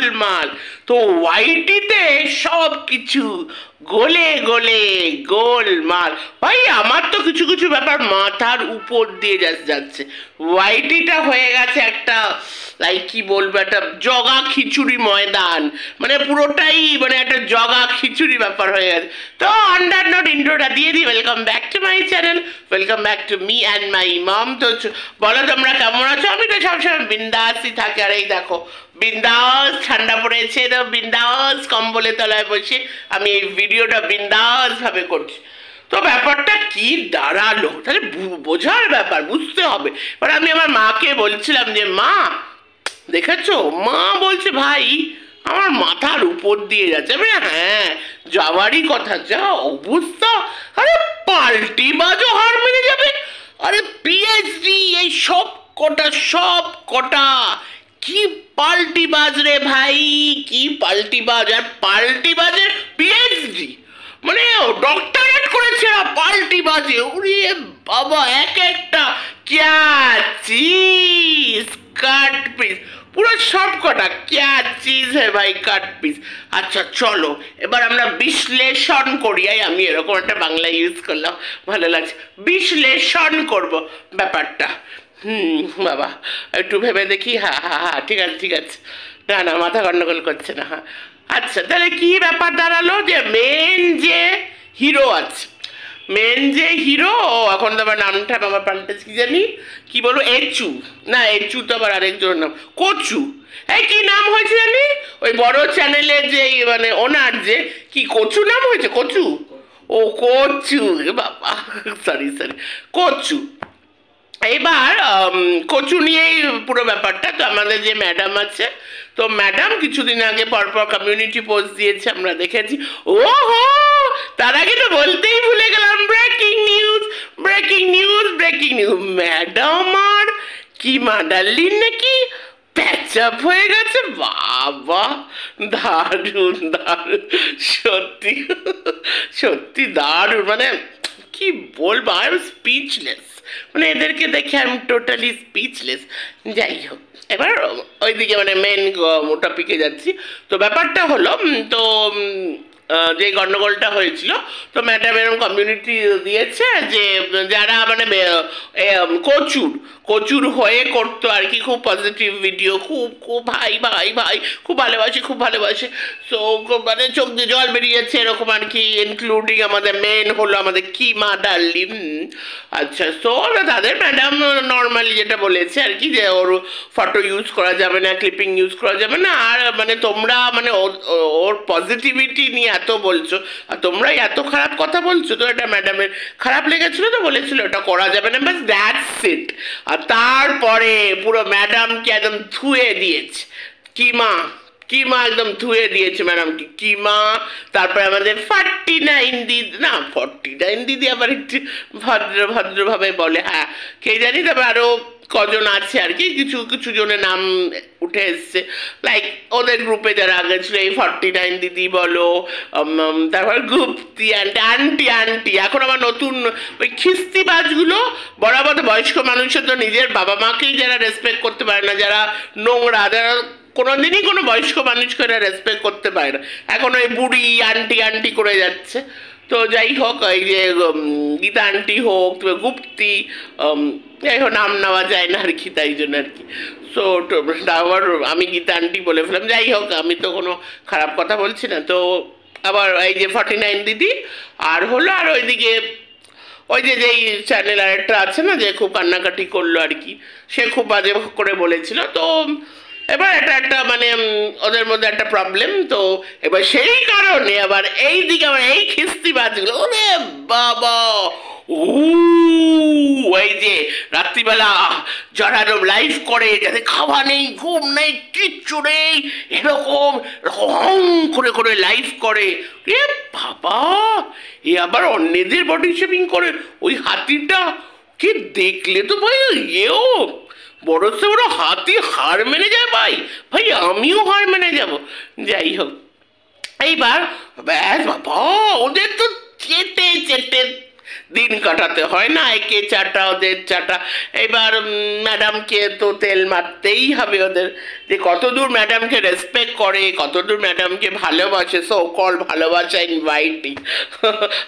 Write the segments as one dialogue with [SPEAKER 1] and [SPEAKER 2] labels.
[SPEAKER 1] গোলমাল। তো ওয়াইটিতে সব কিছু গোলে গোলে গোলমাল। ভাই আমার তো কিছু কিছু ব্যাপার মাথার উপর দিয়ে যাচ্ছে। ওয়াইটিটা হয়ে গেছে একটা, লাইক কি বলবো, একটা জগা খিচুড়ি ময়দান, মানে পুরোটাই মানে একটা জগা খিচুড়ি ব্যাপার হয়ে গেছে। তো আন্ডার নোট ইন্ট্রোটা দিয়ে দিই। Welcome back to my channel, welcome back to me and my mom. তো বলো তোমরা কেমন আছো? আমি তো সবসময় বিন্দাসই থাকি। আর এই দেখো বিন্দাস ঠান্ডা পড়েছে, তো বিন্দাস কম্বলের তলায় বসে আমি এই ভিডিওটা বিন্দাস ভাবে করছি। তো ব্যাপারটা কি দাঁড়ালো তাহলে বোঝার ব্যাপার, বুঝতে হবে। এবার আমি আমার মাকে বলছিলাম যে মা দেখেছো, মা বলছে ভাই আমার মাথার উপর দিয়ে যাচ্ছে। হ্যাঁ যাওয়ারই কথা, যা অবস্থা। আরে পাল্টি বাজও হার মেনে যাবে। আরে পিএইচডি এই সব কটা কি পাল্টি বাজ রে ভাই, কি পাল্টি বাজ। আর পাল্টি বাজের পিএইচডি মানে ডক্টরেট করেছে না পাল্টি বাজে। ওরে বাবা, এক একটা ক্যা চিজ কাট পিস, পুরো সব কটা ক্যা চিজ হে ভাই, কাট পিস। আচ্ছা চলো এবার আমরা বিশ্লেষণ করি। আমি এরকম একটা বাংলা ইউজ করলাম, ভালো লাগছে। বিশ্লেষণ করব ব্যাপারটা। বাবা একটু ভেবে দেখি। হ্যাঁ ঠিক আছে ঠিক আছে, না মাথা গন্ডগোল করছে না। হ্যাঁ আচ্ছা তাহলে কি ব্যাপার দাঁড়ালো যে মেন যে হিরো আছে, মেন যে হিরো, এখন তো আবার নামটা আমার পাল্টেছে, কি জানি কি বলবো, এচু না, এচু তো আবার আরেকজন নাম, কচু। এই কি নাম হয়েছে জানি ওই বড় চ্যানেলের যে মানে ওনার যে কি কচু নাম হয়েছে, কচু। ও কচু, বাবা সরি কচু। এবার কচু নিয়েই পুরো ব্যাপারটা। তো আমাদের যে ম্যাডাম আছে, তো ম্যাডাম কিছুদিন আগে পরপর কমিউনিটি পোস্ট দিয়েছে, আমরা দেখেছি। ওহো তার আগে তো বলতেই ভুলে গেলাম, breaking news breaking news breaking news, madam আর কি মাডাল্লিন নাকি প্যাচ আপ হয়ে গেছে। বাবা দারুণ দারুণ, সত্যি সত্যি দারুণ, মানে কি বলবো, আই এম স্পিচলেস। মানে এদেরকে দেখে আমি টোটালি স্পিচলেস। যাই হোক এবার ওইদিকে মানে মেন টপিকে যাচ্ছি। তো ব্যাপারটা হলো, তো যে গন্ডগোলটা হয়েছিল, তো ম্যাডাম এরকম কমিউনিটি দিয়েছে যে যারা মানে কচুর হয়ে করতো আর কি, খুব পজিটিভ ভিডিও, খুব ভাই ভাই ভাই খুব ভালোবাসে। সো মানে চোখ দিয়ে জল বেরিয়েছে এরকম আর কি, ইনক্লুডিং আমাদের মেন হলো আমাদের কিমা ডার্লিন। আচ্ছা সো তাদের ম্যাডাম নর্মালি যেটা বলেছে আর কি, যে ওর ফটো ইউজ করা যাবে না, ক্লিপিং ইউজ করা যাবে না। আর মানে তোমরা মানে ওর পজিটিভিটি নিয়ে এত বলছো আর তোমরা এত খারাপ কথা বলছো, তো এটা ম্যাডামের খারাপ লেগেছিল, তো বলেছিল এটা করা যাবে না, বাস দ্যাটস ইট। আর তারপরে পুরো ম্যাডামকে একদম ধুয়ে দিয়েছে কিমা একদম ধুয়ে দিয়েছে ম্যাডামকে কিমা। তারপরে আমাদের 49 দিদি, না 49 দিদি আবার একটু ভদ্রভাবে বলে, হ্যাঁ কে জানি, তবে আরো কজন আছে আর কি, কিছু জনের নাম উঠে এসছে, লাইক ওদের গ্রুপে যারা আগে ছিল, এই 49 দিদি বলো, তারপর গুপ্তি আন্টি। এখন আবার নতুন ওই খিস্তিবাজগুলো, বরাবর বয়স্ক মানুষের তো নিজের বাবা মাকেই যারা রেসপেক্ট করতে পারে না, যারা নোংরা, যারা কোনোদিনই কোনো বয়স্ক মানুষকে এরা রেসপেক্ট করতে পারে না, এখন ওই বুড়ি আন্টি করে যাচ্ছে। তো যাই হোক, এই যে গীতা আন্টি হোক, গুপ্তি, যাই হোক নাম নেওয়া যায় না আর কি, তাই জন্য আর কি। সো আবার আমি গীতা আন্টি বলে ফেলাম। যাই হোক আমি তো কোনো খারাপ কথা বলছি না। তো আবার এই যে 49 দিদি আর হলো, আর ওইদিকে ওই যেই চ্যানেল আরেকটা আছে না, যে খুব কান্নাকাটি করলো আর কি, সে খুব বাজে করে বলেছিল। তো এবার এটা একটা মানে ওদের মধ্যে একটা প্রবলেম। তো এবার সেই কারণে আবার এই দিকে আবার এই খিস্তিবাজগুলো, ওরে বাবা ওই যে রাত্রিবেলা যারা লাইভ করে, যাদের খাওয়া নেই ঘুম নেই কিচ্ছু নেই, এরকম করে লাইভ করে, এ বাবা এ আবার অন্যদের বডি শেপিং করে। ওই হাতিটা কি দেখলে তো ভাই এও বড় সে বড় হাতি হার মেনে যায় ভাই আমিও হার মেনে যাব। যাই হোক এইবার ব্যাস বাবা ওদের তো চেটে দিন কাটাতে হয় না, একে চাটা ওদের চাটা। এবার ম্যাডামকে তো তেল মারতেই হবে ওদের, যে কতদূর ম্যাডামকে রেসপেক্ট করে, কতদূর ম্যাডামকে ভালোবাসে, সো কল ভালোবাসা ইনভাইটিং,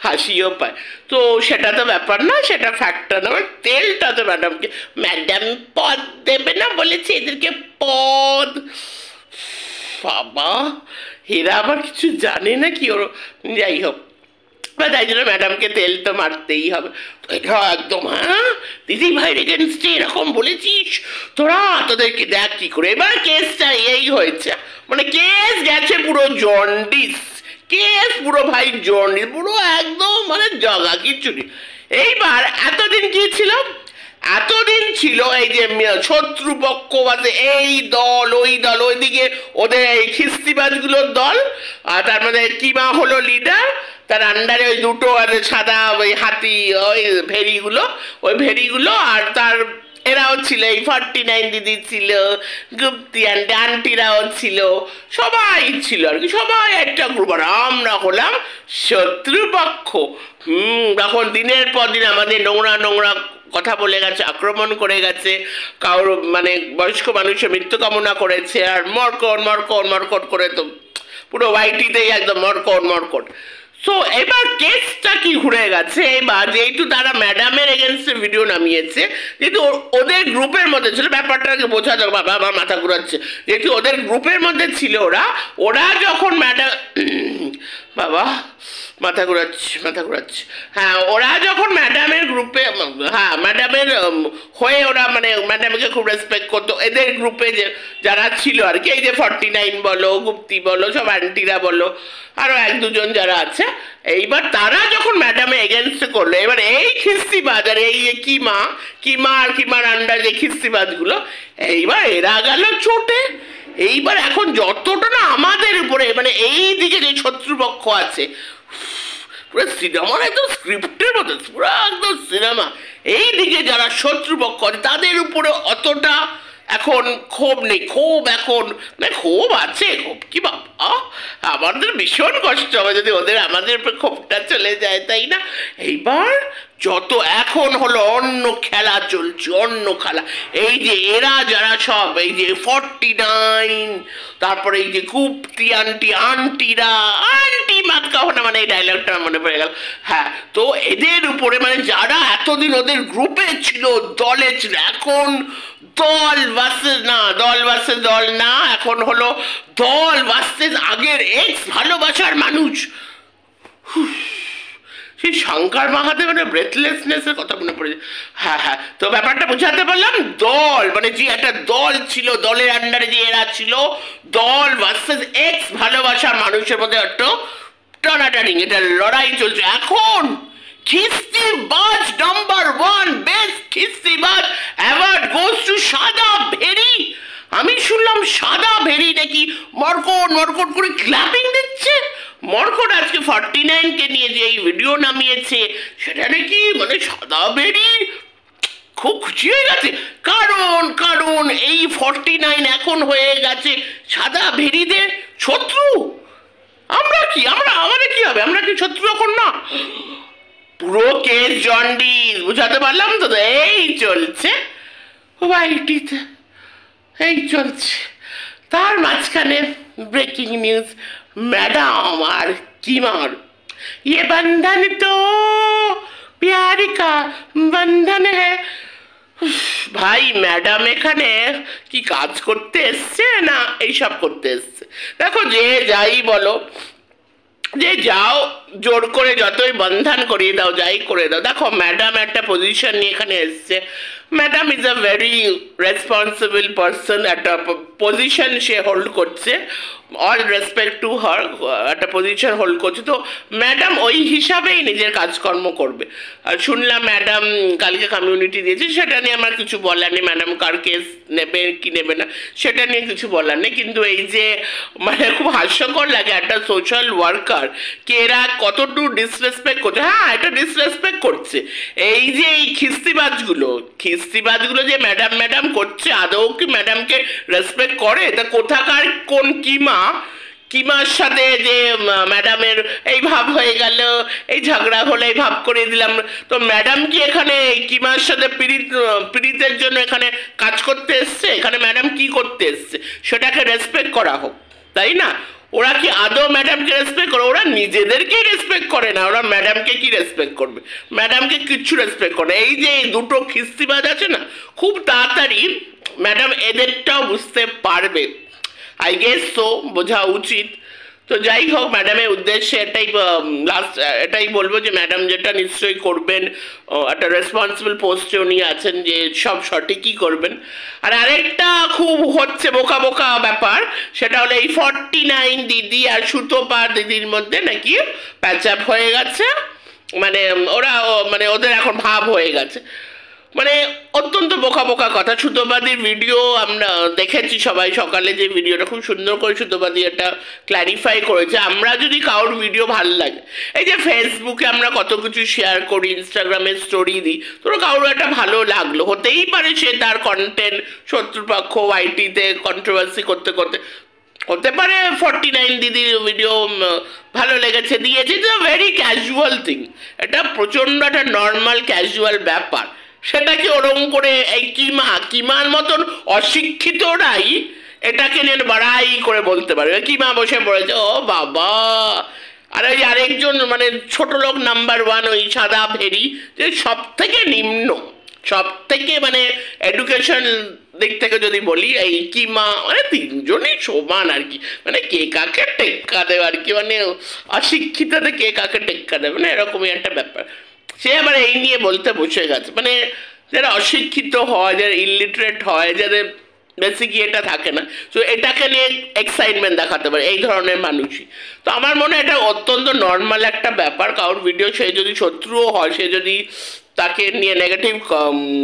[SPEAKER 1] হাসিও পায়। তো সেটা তো ব্যাপার না, সেটা ফ্যাক্টর না, তেলটা তো ম্যাডামকে, ম্যাডাম পদ দেবে না বলেছে এদেরকে পদ। বাবা, এরা আবার কিছু জানে না কি ওর, যাই হোক, তাই জন্য ম্যাডামকে তেল তো মারতেই হবে। তো এটা একদম, হ্যাঁ দিদি ভাইয়ের এগেনস্টে এরকম বলেছিস তোরা, তোদেরকে দেখ কি করে। এবার কেসটা এই হয়েছে, মানে কেস গেছে পুরো জন্ডিস, কেস পুরো ভাই জন্ডিস, পুরো একদম মানে জগা কিচ্ছুটি। এইবার এতদিন কি ছিল, এতদিন ছিল এই যে শত্রুপক্ষ আছে, এই দল ওই দল, ওইদিকে ওদের এই খিস্তিবাজগুলোর দল, আর তার মধ্যে কিমা হলো লিডার, তার আন্ডারে ওই দুটো আর সাদা ওই হাতি ওই ভেরিগুলো, ওই ভেরিগুলো, আর তার এরাও ছিল, এই 49 দিদি ছিল, গুপ্তি আন্টিরাও ছিল, সবাই ছিল আর কি, সবাই একটা গ্রুপ। আর আমরা হলাম শত্রুপক্ষ। তখন দিনের পর দিন আমাদের নোংরা নোংরা কথা বলে গেছে, আক্রমণ করে গেছে, কারোর মানে বয়স্ক মানুষের মৃত্যু কামনা করেছে, আর মরকট মরকট মরকট করে তো পুরো ওয়াইটিতেই একদম মরকট মরকট। সো এবার কেসটা কি ঘুরে গেছে, এবার যেহেতু তারা ম্যাডামের এগেনস্টে ভিডিও নামিয়েছে, যেহেতু ওদের গ্রুপের মধ্যে ছিল, ব্যাপারটাকে বোঝা যাক, বাবা আমার মাথা ঘুরাচ্ছে, যেহেতু ওদের গ্রুপের মধ্যে ছিল ওরা যখন ম্যাডাম, বাবা মাথা ঘুরাচ্ছে, হ্যাঁ ওরা যখন ম্যাডামের গ্রুপে, হ্যাঁ ম্যাডামের হয়ে ওরা মানে ম্যাডামকে খুব রেসপেক্ট করতো, এদের গ্রুপে যে যারা ছিল আর কি, এই যে 49 বলো, গুপ্তি বলো, সব আন্টিরা বলো, আরো এক দুজন যারা আছে, এইবার তারা যখন ম্যাডামে এগেনস্ট করলো, এবার এই খিস্তিবাজ আর এই যে কিমা আর কিমার আন্ডার যে খিস্তিবাজগুলো, এইবার এরা গেল চোটে। এইবার এখন যতটা না আমাদের উপরে, মানে এই দিকে যে শত্রুপক্ষ আছে, পুরো সিনেমার একদম স্ক্রিপ্টের মতো, পুরো একদম সিনেমা, এই দিকে যারা শত্রুপক্ষ আছে তাদের উপরে অতটা এখন ক্ষোভ নেই, ক্ষোভ এখন মানে ক্ষোভ আছে, ক্ষোভ কি বাবা, আমাদের ভীষণ কষ্ট হবে যদি ওদের আমাদের উপরে ক্ষোভটা চলে যায়, তাই না? এইবার যত এখন হলো অন্য খেলা চলছে, অন্য খেলা, এই যে এরা যারা সব এই যে 49, তারপরে এই যে গুপ্তি আন্টিরা, আন্টি মাতকা হনা, মানে এই ডায়লগটা মনে পড়ে গেল, হ্যাঁ। তো এদের উপরে মানে যারা এতদিন ওদের গ্রুপে ছিল, দলে ছিল, এখন দল ভার্সেস দল না, এখন হলো দল ভার্সেস আগের এক্স ভালোবাসার মানুষ। সেই শঙ্কর মহাদেবের ব্রেথলেসনেসের কথা মনে পড়ে, হ্যাঁ। তো ব্যাপারটা বোঝাতে পারলাম, দল মানে যে একটা দল ছিল, দলের আন্ডারে যে এরা ছিল, দল ভার্সেস এক্স ভালোবাসার মানুষের মধ্যে একটা টানাটানি, এটা লড়াই চলছে এখন। খিস্তিবাজ নাম্বার 1, বেস্ট খিস্তিবাজ অ্যাওয়ার্ড গোস টু সাদা ভেরি। আমি শুনলাম সাদা ভেরি নাকি মরকট করে ক্ল্যাপিং দিচ্ছে। মরকট আজকে 49কে নিয়ে যে এই ভিডিও নামিয়েছে, সেটা নাকি মানে সাদা ভেরি খুব খুশি হয়ে গেছে, কারণ এই 49 এখন হয়ে গেছে সাদা ভেরিদের শত্রু। আমাদের কি হবে, আমরা কি শত্রু এখন না? পুরো কেস জন্ডিস, বুঝাতে পারলাম তো? এই চলছে ওয়াইটিতে, এই চলছে। তার মাঝখানে ব্রেকিং নিউজ, ম্যাডাম আর কিমার ये बंधन तो प्यार का बंधन है। ভাই ম্যাডাম এখানে কি কাজ করতে এসছে না এইসব করতে এসছে? দেখো, যে যাই বলো, যে যাও জোর করে যতই বন্ধন করিয়ে দাও, যাই করে দাও, দেখো ম্যাডাম একটা পজিশন নিয়ে এখানে এসছে। Madam is a very responsible person, একটা পজিশন সে হোল্ড করছে, অল রেসপেক্ট টু হার, একটা পজিশন হোল্ড করছে। তো ম্যাডাম ওই হিসাবেই নিজের কাজকর্ম করবে। আর শুনলাম ম্যাডাম কালকে কমিউনিটি দিয়েছে, সেটা নিয়ে আমার কিছু বলার নেই, ম্যাডাম কার কেস নেবে কি নেবে না সেটা নিয়ে কিছু বলার নেই। কিন্তু এই যে মানে খুব হাস্যকর লাগে, একটা সোশ্যাল ওয়ার্কার কে এরা কতটুকু ডিসরেসপেক্ট করছে। হ্যাঁ, এটা ডিসরেসপেক্ট করছে। এই যে এই খিস্তিবাজগুলো যে ম্যাডাম করছে, আদৌ কি ম্যাডামকে রেসপেক্ট করে? তা কোথাকার কোন কিমা কিমার সাথে যে ম্যাডামের এই ভাব হয়ে গেল, এই ঝগড়া হলে এই ভাব করে দিলাম, তো ম্যাডাম কি এখানে কিমার সাথে পীড়িতের জন্য এখানে কাজ করতে এসছে? এখানে ম্যাডাম কি করতে এসছে সেটাকে রেসপেক্ট করা হোক, তাই না? ওরা কি আদৌ ম্যাডামকে রেসপেক্ট করে? ওরা নিজেদেরকেই রেসপেক্ট করে না, ওরা ম্যাডামকে কি রেসপেক্ট করবে? ম্যাডামকে কিচ্ছু রেসপেক্ট করে না। এই যে দুটো খিস্তিবাজ আছে না, খুব তাড়াতাড়ি ম্যাডাম এদেরটাও বুঝতে পারবে, আই গেস সো, বোঝা উচিত। তো যাই হোক, ম্যাডামের উদ্দেশ্যে এটাই বলবো যে ম্যাডাম যেটা নিশ্চয়ই করবেন, একটা রেসপন্সিবল পোস্টে উনি আছেন, যে সব সঠিকই করবেন। আর আরেকটা খুব হচ্ছে বোকা বোকা ব্যাপার, সেটা হলো এই 49 দিদি আর সুতপা দিদির মধ্যে নাকি প্যাচ আপ হয়ে গেছে, মানে ওরা মানে ওদের এখন ভাব হয়ে গেছে, মানে অত্যন্ত বোকা বোকা কথা। সুতোবাদীর ভিডিও আমরা দেখেছি সবাই, সকালে যে ভিডিওটা খুব সুন্দর করে সুতোবাদী এটা ক্ল্যারিফাই করেছে। আমরা যদি কারোর ভিডিও ভালো লাগে, এই যে ফেসবুকে আমরা কত কিছু শেয়ার করি, ইনস্টাগ্রামে স্টোরি দিই, তোর কারোর একটা ভালো লাগলো, হতেই পারে সে তার কন্টেন্ট শত্রুপক্ষ ওয়াইটিতে কন্ট্রোভার্সি করতে করতে, হতে পারে 49 দিদির ভিডিও ভালো লেগেছে, দিয়েছে, it's a very casual thing, এটা প্রচণ্ড একটা নর্মাল ক্যাজুয়াল ব্যাপার। সেটাকে ওরকম করে এই কিমার মতন অশিক্ষিতরাই এটাকে নিয়ে বাড়াই করে বলতে পারবে। কিমা বসে পড়েছে, ও বাবা। আর ওই আরেকজন মানে ছোট লোক নাম্বার 1, ওই সাদা ভেরি, যে সব থেকে নিম্ন, সব থেকে মানে এডুকেশন দিক থেকে যদি বলি, এই কিমা, মানে তিনজনই সমান আর কি, মানে কে কাকে টেক্কা দেবে আর কি, মানে অশিক্ষিততে কে কাকে টেক্কা দেবে না, এরকমই একটা ব্যাপার। সে আবার এই নিয়ে বলতে বসে গেছে, মানে যারা অশিক্ষিত হয়, যারা ইলিটারেট হয়, যাদের বেসিক এটা থাকে না, তো এটাকে নিয়ে এক্সাইটমেন্ট দেখাতে পারে এই ধরনের মানুষই। তো আমার মনে হয় এটা অত্যন্ত নর্মাল একটা ব্যাপার। কারোর ভিডিও সে যদি শত্রুও হয়, সে যদি তাকে নিয়ে নেগেটিভ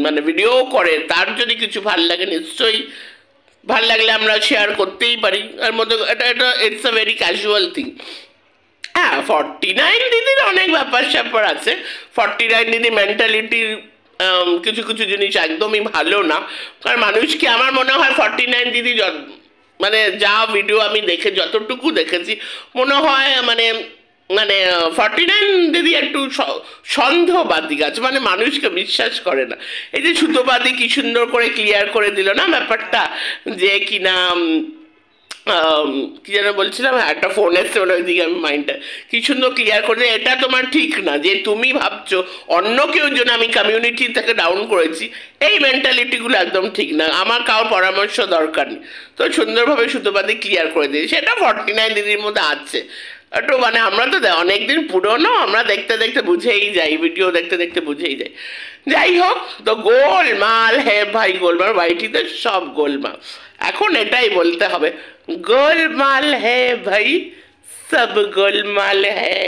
[SPEAKER 1] মানে ভিডিও করে, তার যদি কিছু ভাল লাগে, নিশ্চয়ই ভাল লাগলে আমরা শেয়ার করতেই পারি। এর মধ্যে এটা it's a very casual thing. হ্যাঁ, 49 দিদির অনেক ব্যাপার স্যাপার আছে। 49 দিদি মেন্টালিটির কিছু কিছু জিনিস একদমই ভালো না। কারণ মানুষকে, আমার মনে হয় 49 দিদি মানে যা ভিডিও আমি যতটুকু দেখেছি, মনে হয় মানে মানে 49 দিদি একটু সন্দেহবাদী আছে, মানে মানুষকে বিশ্বাস করে না। এই যে সুতোবাদী কি সুন্দর করে ক্লিয়ার করে দিল না ব্যাপারটা, যে কিনা কি যেন বলছিলাম, একটা ফোন এসছে ওর ওইদিকে, আমি মাইন্ডটা কি সুন্দর ক্লিয়ার করে, এটা তোমার ঠিক না যে তুমি ভাবছো অন্য কেউ জন্য আমি কমিউনিটি থেকে ডাউন করেছি, এই মেন্টালিটিগুলো একদম ঠিক না, আমার কারোর পরামর্শ দরকার নেই। তো সুন্দরভাবে সুতোবাদী ক্লিয়ার করে দিয়েছি, সেটা 49 দিদির মধ্যে আছে একটু, মানে আমরা তো অনেকদিন পুরনো, আমরা দেখতে দেখতে বুঝেই যাই, ভিডিও দেখতে দেখতে বুঝেই যাই। যাই হোক, তো গোলমাল হে ভাই, গোলমাল ওয়াইটিতে সব গোলমাল, এখন এটাই বলতে হবে, গোলমাল হে ভাই, সব গোলমাল হে।